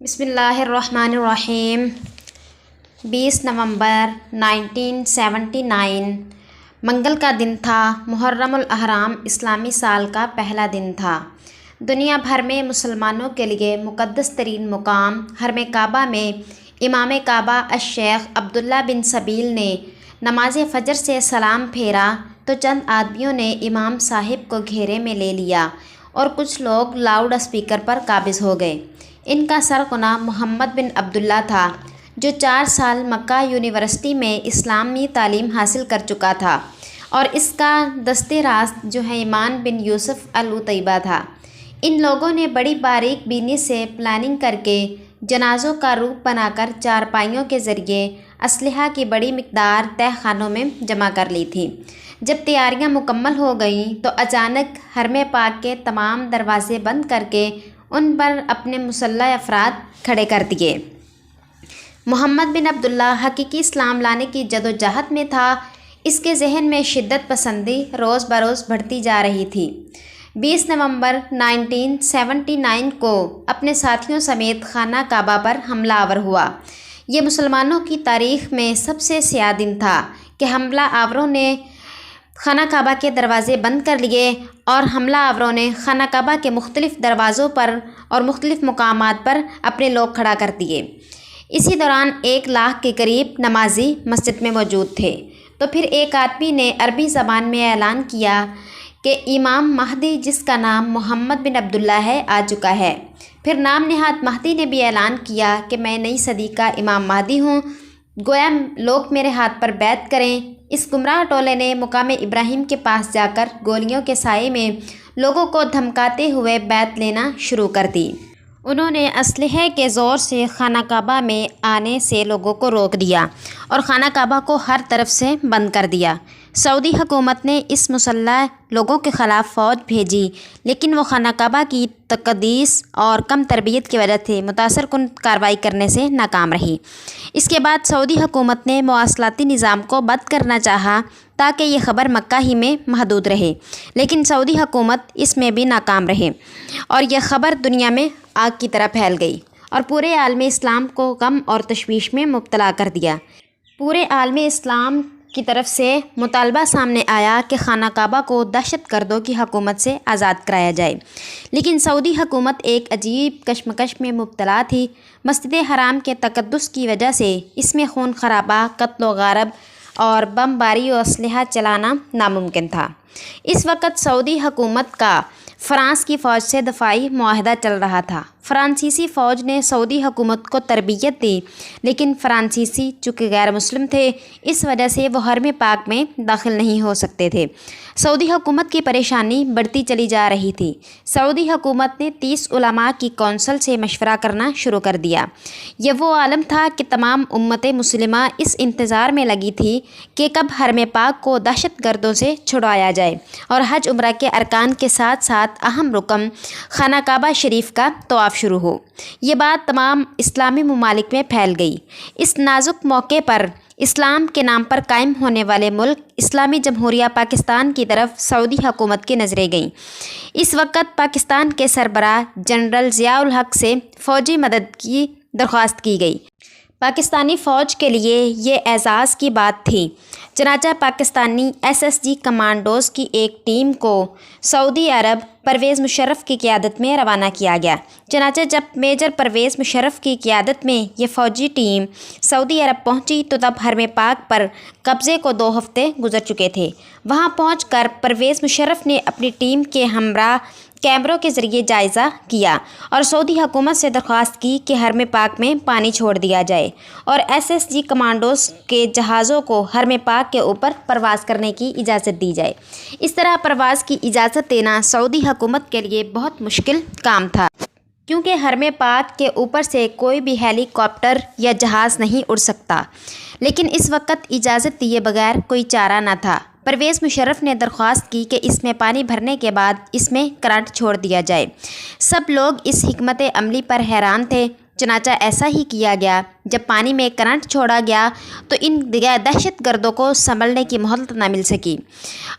بسم اللہ الرحمن الرحیم۔ 20 نومبر 1979 منگل کا دن تھا۔ محرم الاحرام اسلامی سال کا پہلا دن تھا۔ دنیا بھر میں مسلمانوں کے لیے مقدس ترین مقام حرم کعبہ میں امام کعبہ الشیخ عبداللہ بن سبیل نے نماز فجر سے سلام پھیرا تو چند آدمیوں نے امام صاحب کو گھیرے میں لے لیا اور کچھ لوگ لاؤڈ اسپیکر پر قابض ہو گئے۔ ان کا سرغنہ محمد بن عبداللہ تھا، جو 4 سال مکہ یونیورسٹی میں اسلامی تعلیم حاصل کر چکا تھا، اور اس کا دست راست جو حیمان بن یوسف العتیبہ تھا۔ ان لوگوں نے بڑی باریک بینی سے پلاننگ کر کے جنازوں کا روپ بنا کر چارپائیوں کے ذریعے اسلحہ کی بڑی مقدار تہہ خانوں میں جمع کر لی تھی۔ جب تیاریاں مکمل ہو گئیں تو اچانک حرم پاک کے تمام دروازے بند کر کے ان پر اپنے مسلح افراد کھڑے کر دیے۔ محمد بن عبداللہ حقیقی اسلام لانے کی جدوجہد میں تھا۔ اس کے ذہن میں شدت پسندی روز بروز بڑھتی جا رہی تھی۔ 20 نومبر 1979 کو اپنے ساتھیوں سمیت خانہ کعبہ پر حملہ آور ہوا۔ یہ مسلمانوں کی تاریخ میں سب سے سیاہ دن تھا کہ حملہ آوروں نے خانہ کعبہ کے دروازے بند کر لیے اور حملہ آوروں نے خانہ کعبہ کے مختلف دروازوں پر اور مختلف مقامات پر اپنے لوگ کھڑا کر دیے۔ اسی دوران 1 لاکھ کے قریب نمازی مسجد میں موجود تھے۔ تو پھر ایک آدمی نے عربی زبان میں اعلان کیا کہ امام مہدی، جس کا نام محمد بن عبداللہ ہے، آ چکا ہے۔ پھر نام نہاد مہدی نے بھی اعلان کیا کہ میں نئی صدی کا امام مہدی ہوں، گویا لوگ میرے ہاتھ پر بیعت کریں۔ اس گمراہ ٹولے نے مقام ابراہیم کے پاس جا کر گولیوں کے سائے میں لوگوں کو دھمکاتے ہوئے بیعت لینا شروع کر دی۔ انہوں نے اسلحے کے زور سے خانہ کعبہ میں آنے سے لوگوں کو روک دیا اور خانہ کعبہ کو ہر طرف سے بند کر دیا۔ سعودی حکومت نے اس مسلح لوگوں کے خلاف فوج بھیجی، لیکن وہ خانہ کعبہ کی تقدیس اور کم تربیت کی وجہ سے متاثر کن کارروائی کرنے سے ناکام رہی۔ اس کے بعد سعودی حکومت نے مواصلاتی نظام کو بند کرنا چاہا تاکہ یہ خبر مکہ ہی میں محدود رہے، لیکن سعودی حکومت اس میں بھی ناکام رہے اور یہ خبر دنیا میں آگ کی طرح پھیل گئی اور پورے عالم اسلام کو غم اور تشویش میں مبتلا کر دیا۔ پورے عالم اسلام کی طرف سے مطالبہ سامنے آیا کہ خانہ کعبہ کو دہشت گردوں کی حکومت سے آزاد کرایا جائے، لیکن سعودی حکومت ایک عجیب کشمکش میں مبتلا تھی۔ مسجد حرام کے تقدس کی وجہ سے اس میں خون خرابہ، قتل و غارت اور بم باری و اسلحہ چلانا ناممکن تھا۔ اس وقت سعودی حکومت کا فرانس کی فوج سے دفاعی معاہدہ چل رہا تھا۔ فرانسیسی فوج نے سعودی حکومت کو تربیت دی، لیکن فرانسیسی چونکہ غیر مسلم تھے، اس وجہ سے وہ حرم پاک میں داخل نہیں ہو سکتے تھے۔ سعودی حکومت کی پریشانی بڑھتی چلی جا رہی تھی۔ سعودی حکومت نے 30 علماء کی کونسل سے مشورہ کرنا شروع کر دیا۔ یہ وہ عالم تھا کہ تمام امت مسلمہ اس انتظار میں لگی تھی کہ کب حرم پاک کو دہشت گردوں سے چھڑوایا جائے اور حج عمرہ کے ارکان کے ساتھ ساتھ اہم رکن خانہ کعبہ شریف کا طواف شروع ہو۔ یہ بات تمام اسلامی ممالک میں پھیل گئی۔ اس نازک موقع پر اسلام کے نام پر قائم ہونے والے ملک اسلامی جمہوریہ پاکستان کی طرف سعودی حکومت کی نظریں گئیں۔ اس وقت پاکستان کے سربراہ جنرل ضیاء الحق سے فوجی مدد کی درخواست کی گئی۔ پاکستانی فوج کے لیے یہ اعزاز کی بات تھی۔ چنانچہ پاکستانی SSG کمانڈوز کی ایک ٹیم کو سعودی عرب پرویز مشرف کی قیادت میں روانہ کیا گیا۔ چنانچہ جب میجر پرویز مشرف کی قیادت میں یہ فوجی ٹیم سعودی عرب پہنچی تو تب حرم پاک پر قبضے کو 2 ہفتے گزر چکے تھے۔ وہاں پہنچ کر پرویز مشرف نے اپنی ٹیم کے ہمراہ کیمروں کے ذریعے جائزہ کیا اور سعودی حکومت سے درخواست کی کہ حرم پاک میں پانی چھوڑ دیا جائے اور SSG کمانڈوز کے جہازوں کو حرم پاک کے اوپر پرواز کرنے کی اجازت دی جائے۔ اس طرح پرواز کی اجازت دینا سعودی حکومت کے لیے بہت مشکل کام تھا، کیونکہ حرم پاک کے اوپر سے کوئی بھی ہیلی کاپٹر یا جہاز نہیں اڑ سکتا۔ لیکن اس وقت اجازت دیے بغیر کوئی چارہ نہ تھا۔ پرویز مشرف نے درخواست کی کہ اس میں پانی بھرنے کے بعد اس میں کرنٹ چھوڑ دیا جائے۔ سب لوگ اس حکمت عملی پر حیران تھے۔ چنانچہ ایسا ہی کیا گیا۔ جب پانی میں کرنٹ چھوڑا گیا تو ان دہشت گردوں کو سنبھلنے کی مہلت نہ مل سکی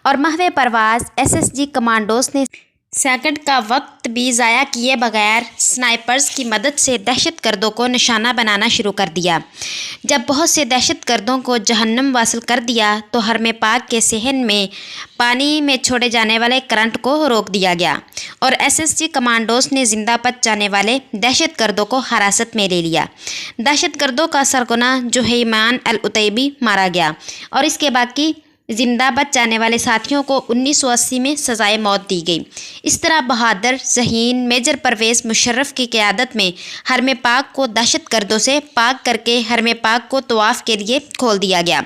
اور محو پرواز SSG کمانڈوز نے سیکنڈ کا وقت بھی ضائع کیے بغیر سنائپرز کی مدد سے دہشت گردوں کو نشانہ بنانا شروع کر دیا۔ جب بہت سے دہشت گردوں کو جہنم واصل کر دیا تو حرم پاک کے صحن میں پانی میں چھوڑے جانے والے کرنٹ کو روک دیا گیا اور SSG کمانڈوز نے زندہ بچ جانے والے دہشت گردوں کو حراست میں لے لیا۔ دہشت گردوں کا سرغنہ جہیمان العتیبی مارا گیا اور اس کے باقی زندہ بچ جانے والے ساتھیوں کو 1980 میں سزائے موت دی گئی۔ اس طرح بہادر ذہین میجر پرویز مشرف کی قیادت میں حرم پاک کو دہشت گردوں سے پاک کر کے حرم پاک کو طواف کے لیے کھول دیا گیا۔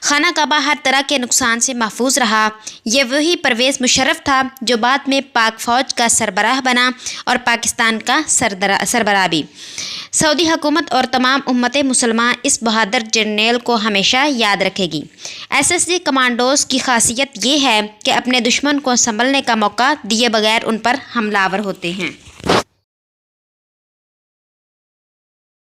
خانہ کعبہ ہر طرح کے نقصان سے محفوظ رہا۔ یہ وہی پرویز مشرف تھا جو بعد میں پاک فوج کا سربراہ بنا اور پاکستان کا سربراہ بھی۔ سعودی حکومت اور تمام امت مسلمہ اس بہادر جرنیل کو ہمیشہ یاد رکھے گی۔ SSG کمانڈوز کی خاصیت یہ ہے کہ اپنے دشمن کو سنبھلنے کا موقع دیے بغیر ان پر حملہ آور ہوتے ہیں۔